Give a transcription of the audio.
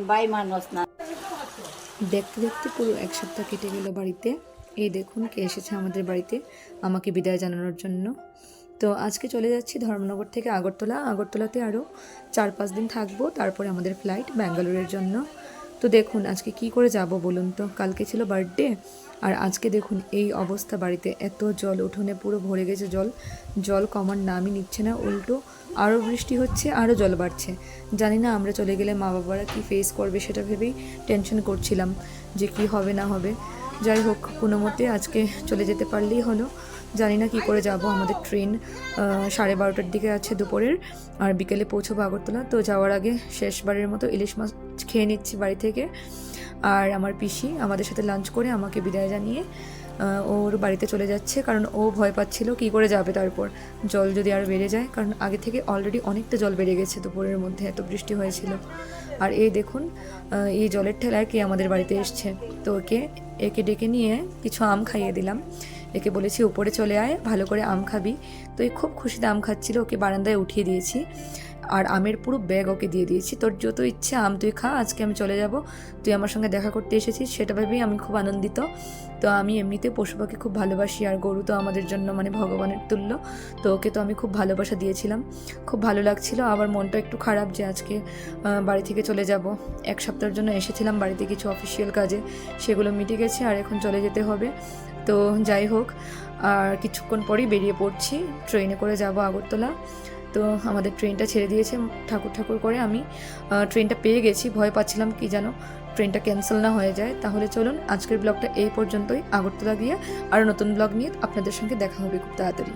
By মানস না। দেখতে দেখতে পুরো এক সপ্তাহ কেটে গেল বাড়িতে। এই দেখুন কে এসেছে আমাদের বাড়িতে আমাকে বিদায় জানানোর জন্য। তো আজকে চলে যাচ্ছি ধর্মনগর থেকে আগরতলাতে আরও 4-5 দিন থাকবো, তারপরে আমাদের ফ্লাইট ব্যাঙ্গালোরের জন্য। তো দেখুন আজকে কি করে যাব বলুন তো, কালকে ছিল বার্থডে আর আজকে দেখুন এই অবস্থা, বাড়িতে এত জল, উঠোনে পুরো ভরে গেছে জল। জল কমার নামই নিচ্ছে না, উল্টো আরও বৃষ্টি হচ্ছে, আরও জল বাড়ছে। জানি না আমরা চলে গেলে মা বাবারা কি ফেস করবে, সেটা ভেবেই টেনশন করছিলাম যে কি হবে না হবে। যাই হোক, কোনো মতে আজকে চলে যেতে পারলেই হলো। জানি না কি করে যাব, আমাদের ট্রেন 12:30টার দিকে আছে দুপুরের, আর বিকেলে পৌঁছবো আগরতলা। তো যাওয়ার আগে শেষবারের মতো ইলিশ মাছ খেয়ে নিচ্ছি বাড়ি থেকে। আর আমার পিসি আমাদের সাথে লাঞ্চ করে আমাকে বিদায় জানিয়ে ওর বাড়িতে চলে যাচ্ছে, কারণ ও ভয় পাচ্ছিল কি করে যাবে তারপর জল যদি আরও বেড়ে যায়, কারণ আগে থেকে অলরেডি অনেকটা জল বেড়ে গেছে, দুপুরের মধ্যে এত বৃষ্টি হয়েছিল। আর এই দেখুন এই জলের ঠেলায় কে আমাদের বাড়িতে এসছে। তো একে ডেকে নিয়ে কিছু আম খাইয়ে দিলাম। একে বলেছি উপরে চলে আয়, ভালো করে আম খাবি। তো এই খুব খুশিতে আম খাচ্ছিল, ওকে বারান্দায় উঠিয়ে দিয়েছি আর আমের পুরো ব্যাগ ওকে দিয়ে দিয়েছি। তোর যত ইচ্ছে আম তুই খা, আজকে আমি চলে যাব, তুই আমার সঙ্গে দেখা করতে এসেছিস, সেটা ভেবেই আমি খুব আনন্দিত। তো আমি এমনিতে পশু পাখি খুব ভালোবাসি, আর গরু তো আমাদের জন্য মানে ভগবানের তুল্য। তো ওকে তো আমি খুব ভালোবাসা দিয়েছিলাম, খুব ভালো লাগছিল। আবার মনটা একটু খারাপ যে আজকে বাড়ি থেকে চলে যাব। 1 সপ্তাহের জন্য এসেছিলাম বাড়িতে কিছু অফিসিয়াল কাজে, সেগুলো মিটে গেছে আর এখন চলে যেতে হবে। তো যাই হোক, আর কিছুক্ষণ পরেই বেরিয়ে পড়ছি, ট্রেনে করে যাব আগরতলা। তো আমাদের ট্রেনটা ছেড়ে দিয়েছে, ঠাকুর ঠাকুর করে আমি ট্রেনটা পেয়ে গেছি। ভয় পাচ্ছিলাম কি যেন ট্রেনটা ক্যান্সেল না হয়ে যায়। তাহলে চলুন আজকের ব্লগটা এই পর্যন্তই। আগরতলা গিয়ে আর নতুন ব্লগ নিয়ে আপনাদের সঙ্গে দেখা হবে খুব তাড়াতাড়ি।